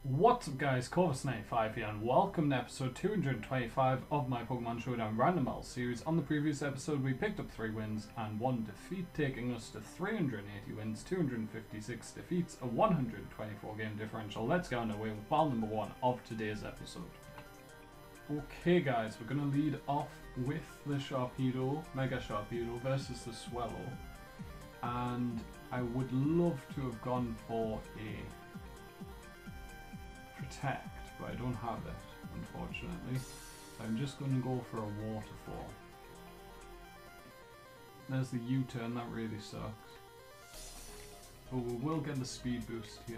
What's up guys, Corvus95 here and welcome to episode 225 of my Pokémon Showdown Random series. On the previous episode we picked up 3 wins and 1 defeat, taking us to 380 wins, 256 defeats, a 124 game differential. Let's get underway with battle number 1 of today's episode. Okay guys, we're going to lead off with the Sharpedo, Mega Sharpedo versus the Swellow. And I would love to have gone for a Protect, but I don't have it, unfortunately. So I'm just going to go for a Waterfall. There's the U-turn, that really sucks. But we will get the speed boost here,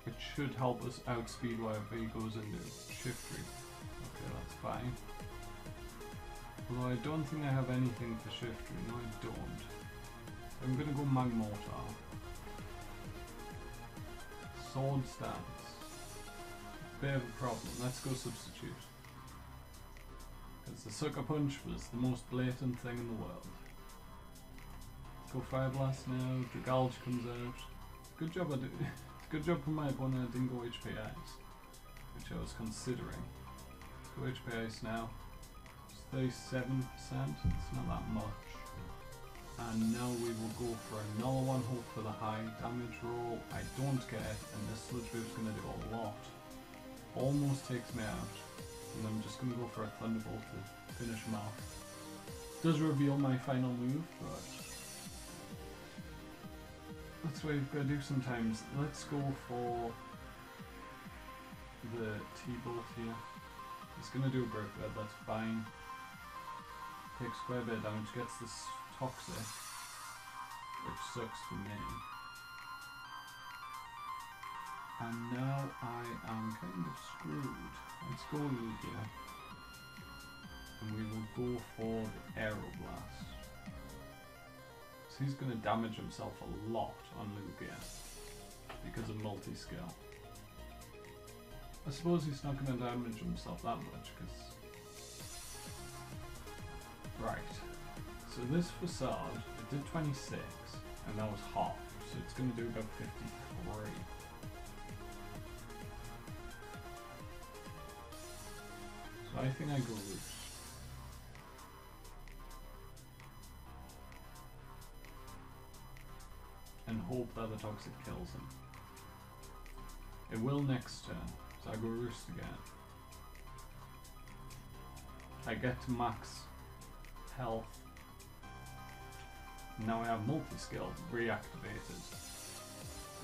which should help us outspeed whatever he goes into Shiftry. Okay, that's fine. Although I don't think I have anything for Shiftry. No, I don't. So I'm going to go Magmortar. Sword Stance. Bit of a problem. Let's go Substitute. Because the Sucker Punch was the most blatant thing in the world. Let's go Fire Blast now. Dragalge comes out. Good job good job from my opponent I didn't go HP Ice, which I was considering. Let's go HP Ice now. It's 37%. It's not that much. And now we will go for another one, hope for the high damage roll. I don't get it, and this Sludge Boot's going to do a lot. Almost takes me out. And I'm just going to go for a Thunderbolt to finish him off. Does reveal my final move, but that's what we've got to do sometimes. Let's go for the T-Bolt here. It's going to do a Brick Bed, that's fine. Takes quite a bit of damage, gets this Toxic, which sucks for me. And now I am kind of screwed. Let's go Lugia. And we will go for the Aeroblast. So he's going to damage himself a lot on Lugia because of multi-skill. I suppose he's not going to damage himself that much because... Right. So this Facade, it did 26, and that was half, so it's going to do about 53. So I think I go Roost. And hope that the Toxic kills him. It will next turn, so I go Roost again. I get to max health. Now I have multi-skill reactivated.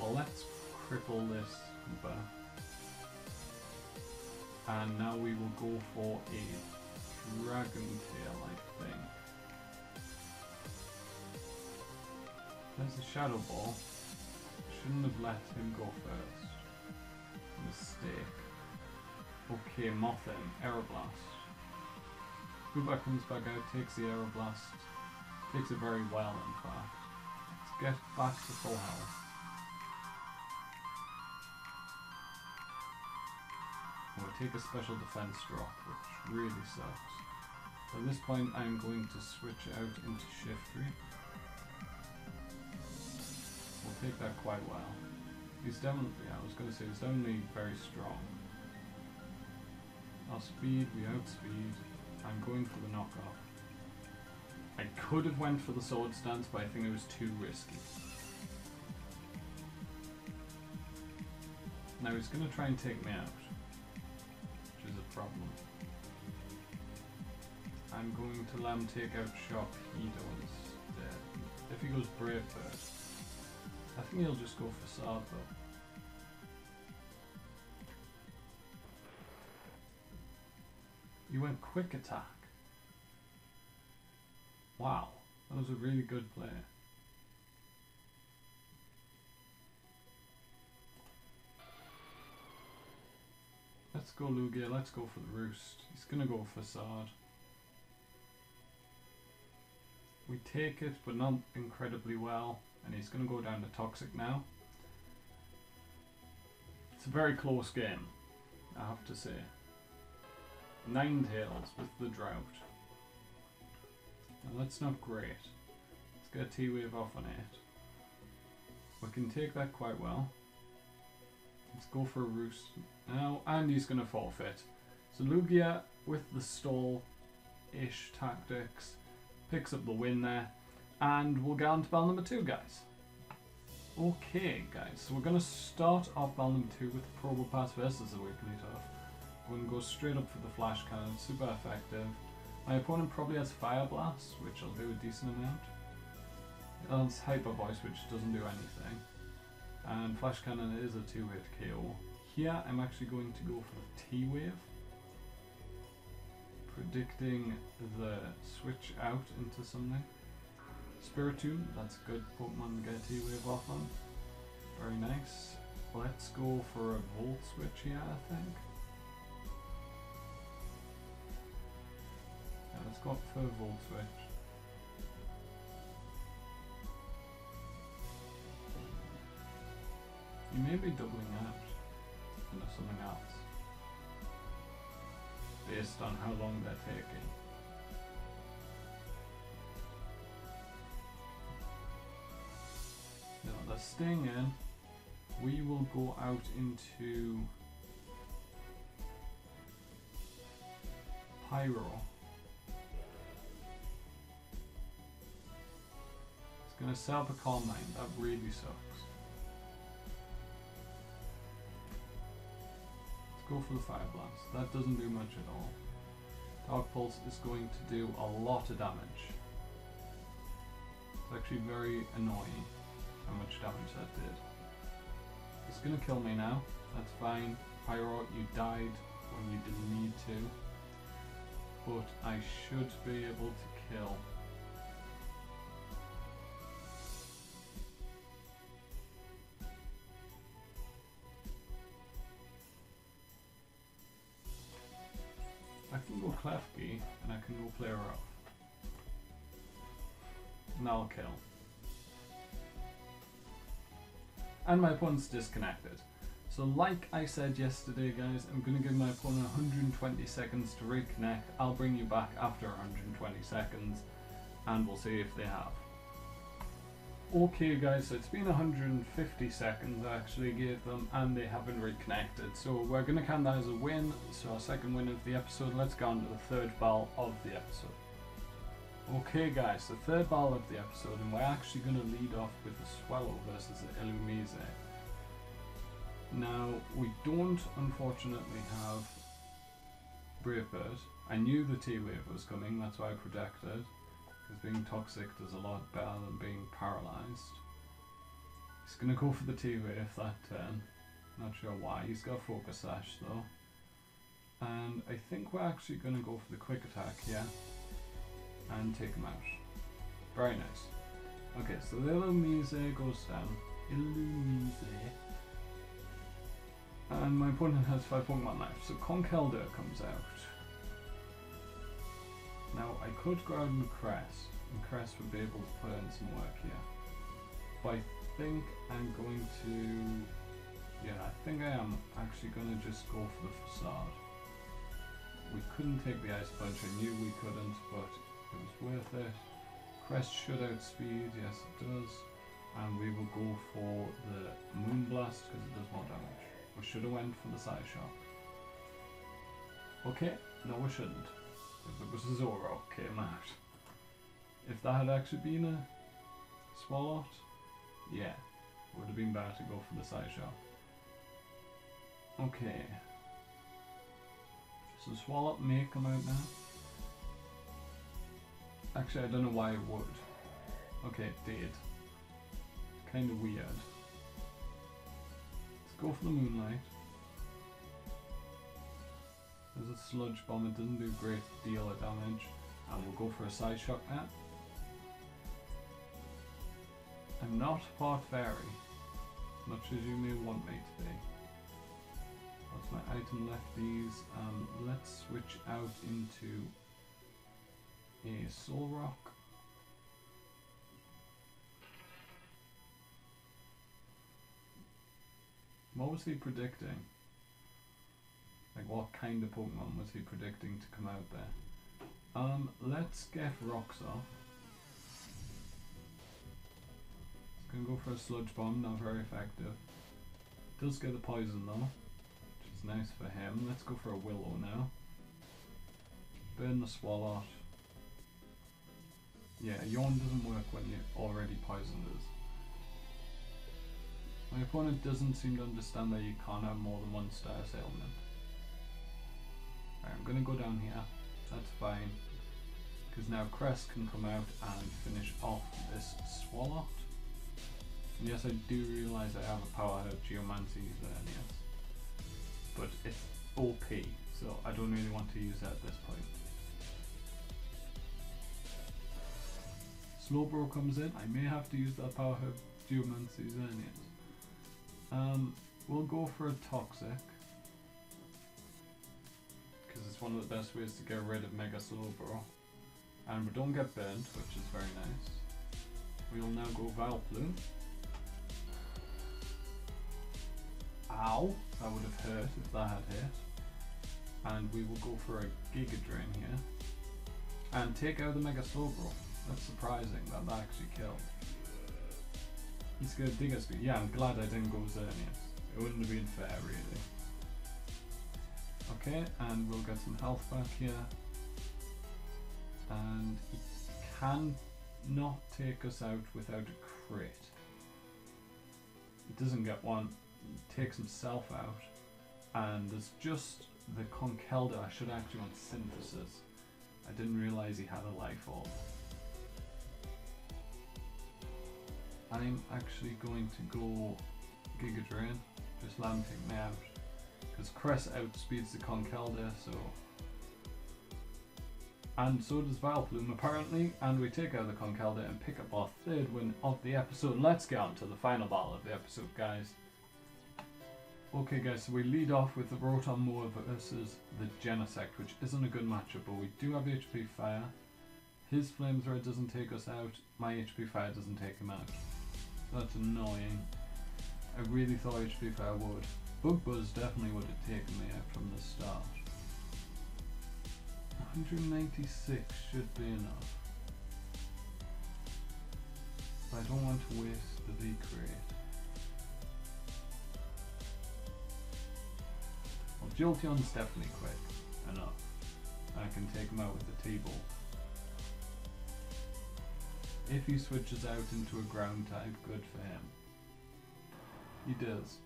Well, let's cripple this Hooper. And now we will go for a Dragon Tail, I think. There's a Shadow Ball. Shouldn't have let him go first. Mistake. Okay, Mothin, Aeroblast. Hooper comes back out, takes the Aeroblast. Takes it very well, in fact. Let's get back to full health. We'll take a special defense drop, which really sucks. At this point, I'm going to switch out into Shiftry. We'll take that quite well. He's definitely, I was going to say, he's definitely very strong. Our speed, we outspeed. I'm going for the knockoff. I could have went for the Sword Stance, but I think it was too risky. Now he's going to try and take me out, which is a problem. I'm going to let him take out Sharpedo instead. If he goes Brave Bird, I think he'll just go Facade though. He went Quick Attack. Wow, that was a really good play. Let's go Lugia, let's go for the Roost. He's gonna go Facade. We take it, but not incredibly well, and he's gonna go down to Toxic now. It's a very close game, I have to say. Ninetales with the Drought. Now that's not great. Let's get a T-Wave off on it. We can take that quite well. Let's go for a roost now, and he's going to forfeit. So Lugia, with the stall-ish tactics, picks up the win there, and we'll get on to battle number 2, guys. Okay, guys, so we're going to start off battle number 2 with Probopass versus the Wigglytuff. We're going to go straight up for the Flash Cannon, super effective. My opponent probably has Fire Blast, which will do a decent amount. It has Hyper Voice, which doesn't do anything. And Flash Cannon is a 2-hit KO. Here, I'm actually going to go for the T-Wave, predicting the switch out into something. Spiritomb, that's a good Pokemon to get T-Wave off on. Very nice. Let's go for a Volt Switch here, I think. Yeah, let's go up for a Volt Switch. You may be doubling out into something else, based on how long they're taking. No, they're staying in. We will go out into Pyro. It's going to set up a Calm Mind. That really sucks. Go for the Fire Blast. That doesn't do much at all. Dark Pulse is going to do a lot of damage. It's actually very annoying how much damage that did. It's gonna kill me now. That's fine. Pyro, you died when you didn't need to. But I should be able to kill. I can go Klefki, and I can go play her off. And I'll kill. And my opponent's disconnected. So like I said yesterday, guys, I'm going to give my opponent 120 seconds to reconnect. I'll bring you back after 120 seconds, and we'll see if they have. Okay guys, so it's been 150 seconds I actually gave them, and they haven't reconnected. So we're going to count that as a win, so our second win of the episode. Let's go on to the third battle of the episode. Okay guys, the third battle of the episode, and we're actually going to lead off with the Swallow versus the Illumise. Now, we don't unfortunately have Brave Bird. I knew the T-Wave was coming, that's why I projected. Because being toxic does a lot better than being paralysed. He's going to go for the T-Wave that turn. Not sure why. He's got Focus Sash though. And I think we're actually going to go for the Quick Attack here. And take him out. Very nice. Okay, so the Illumise goes down. Illumise. And my opponent has 5 Pokemon left. So Conkeldurr comes out. Now, I could go out and Crest, and Crest would be able to put in some work here. But I think I'm going to... Yeah, I think I am actually going to just go for the Facade. We couldn't take the Ice Punch, I knew we couldn't, but it was worth it. Crest should outspeed, yes it does. And we will go for the Moonblast because it does more damage. We should have went for the Side Shock. Okay, no we shouldn't. It was a Zoroark came out. If that had actually been a Swalot, yeah, it would have been better to go for the Side Shot. Okay. So Swalot may come out now. Actually, I don't know why it would. Okay, it did. Kind of weird. Let's go for the Moonlight. There's a Sludge Bomb, it doesn't do a great deal of damage. And we'll go for a Side Shock now. I'm not Part Fairy, much as you may want me to be. That's my item lefties. Let's switch out into a Solrock. What was he predicting? Like what kind of Pokemon was he predicting to come out there? Let's get Rocks off. It's gonna go for a Sludge Bomb, not very effective. Does get a poison though, which is nice for him. Let's go for a Willow now. Burn the Swalot. Yeah, Yawn doesn't work when you're already poisoned us. My opponent doesn't seem to understand that you can't have more than one status ailment. Right, I'm gonna go down here. That's fine. Because now Crest can come out and finish off this Swalot. And yes, I do realise I have a power herb Geomancy Xerneas. But it's OP, so I don't really want to use that at this point. Slowbro comes in. I may have to use that power herb Geomancy Xerneas. We'll go for a Toxic. Because it's one of the best ways to get rid of Mega Slowbro. And we don't get burnt, which is very nice. We'll now go Vileplume. Ow! That would have hurt if that had hit. And we will go for a Giga Drain here. And take out the Mega Slowbro. That's surprising that that actually killed. He's gonna dig us. Yeah, I'm glad I didn't go Xerneas. It wouldn't have been fair, really. Okay, and we'll get some health back here. And he can not take us out without a crit. He doesn't get one. He takes himself out. And there's just the Conkeldurr. I should actually want Synthesis. I didn't realise he had a life orb. I'm actually going to go Giga Drain, just let him take me out. Because Cress outspeeds the Conkeldurr, so... And so does Vileplume apparently, and we take out the Conkeldurr and pick up our third win of the episode. Let's get on to the final battle of the episode, guys. Okay guys, so we lead off with the Rotom Moa versus the Genesect, which isn't a good matchup, but we do have HP Fire. His Flame Thread doesn't take us out, my HP Fire doesn't take him out. That's annoying. I really thought HP Fire would. Bug Buzz definitely would have taken me out from the start. 196 should be enough. But I don't want to waste the V-Crate. Well, Jolteon's definitely quick enough. I can take him out with the T-Bolt. If he switches out into a ground type, good for him. He does.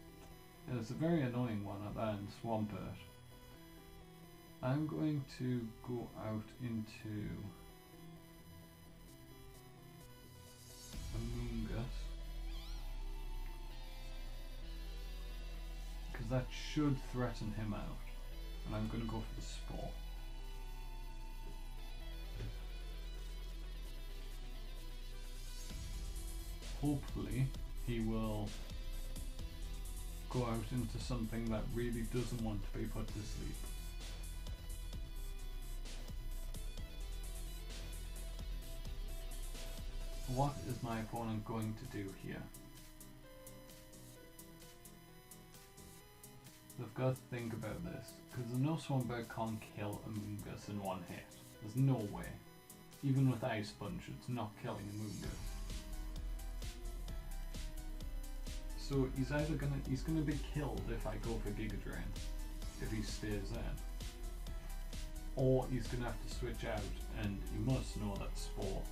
It's a very annoying one at that end, Swampert. I'm going to go out into Amoonguss. Because that should threaten him out. And I'm going to go for the Spore. Hopefully he will go out into something that really doesn't want to be put to sleep. What is my opponent going to do here? They've got to think about this, because the No Swampert can't kill Amoonguss in one hit. There's no way. Even with Ice Punch, it's not killing Amoonguss. So he's either gonna be killed if I go for Giga Drain, if he stays in, or he's gonna have to switch out, and he must know that Spore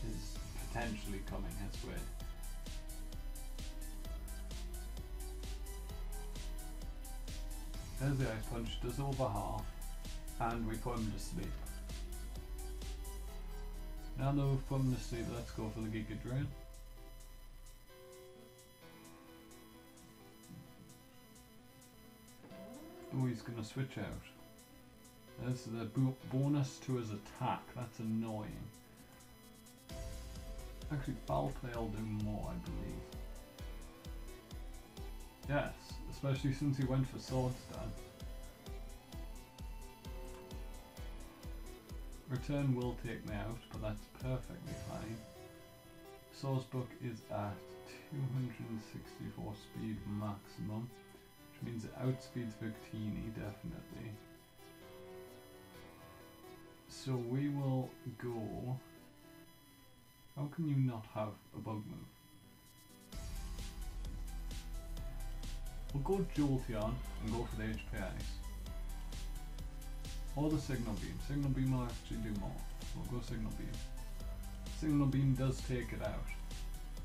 is potentially coming his way. There's the Ice Punch, does over half, and we put him to sleep. Now that we've put him to sleep, let's go for the Giga Drain. Oh, he's going to switch out. There's the bonus to his attack, that's annoying. Actually, Foul Play will do more, I believe. Yes, especially since he went for Sword Stance. Return will take me out, but that's perfectly fine. Sourcebook is at 264 speed maximum, which means it outspeeds Victini, definitely. So we will go... How can you not have a bug move? We'll go Jolteon and go for the HP Ice. Or the Signal Beam. Signal Beam will actually do more. So we'll go Signal Beam. Signal Beam does take it out.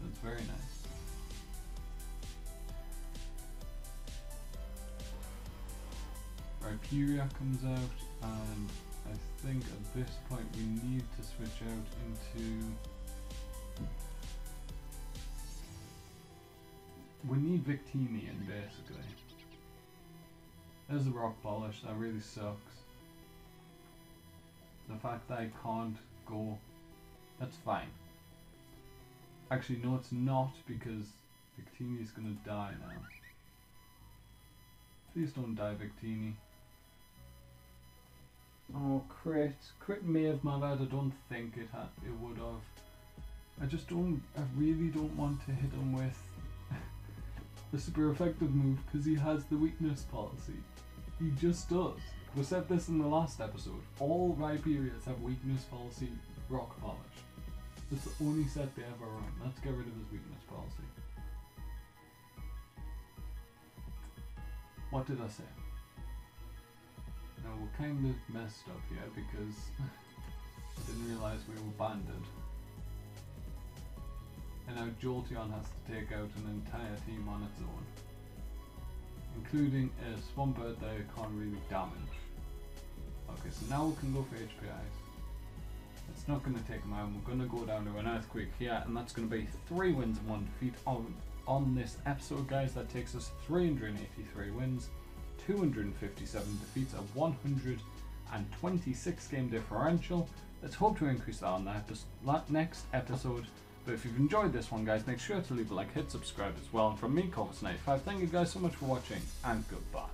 That's very nice. Rhyperior comes out, and I think at this point we need to switch out into... We need Victini in, basically. There's a Rock Polish, that really sucks. The fact that I can't go, that's fine. Actually, no, it's not, because Victini's gonna die now. Please don't die, Victini. Oh, crit. Crit may have mattered. I don't think it would have. I really don't want to hit him with the super effective move because he has the weakness policy. He just does. We said this in the last episode. All Rhyperiors have weakness policy rock polish. It's the only set they ever run. Let's get rid of his weakness policy. What did I say? Now we're kind of messed up here because I didn't realise we were banded. And now Jolteon has to take out an entire team on its own. Including a Swampert that it can't really damage. Okay, so now we can go for HP Ice. It's not going to take him out, we're going to go down to an Earthquake here, and that's going to be 3 wins and 1 defeat on this episode, guys. That takes us 383 wins, 257 defeats, a 126 game differential. Let's hope to increase that on that next episode. But if you've enjoyed this one, guys, make sure to leave a like, hit subscribe as well. And from me, Corvus95, thank you guys so much for watching, and goodbye.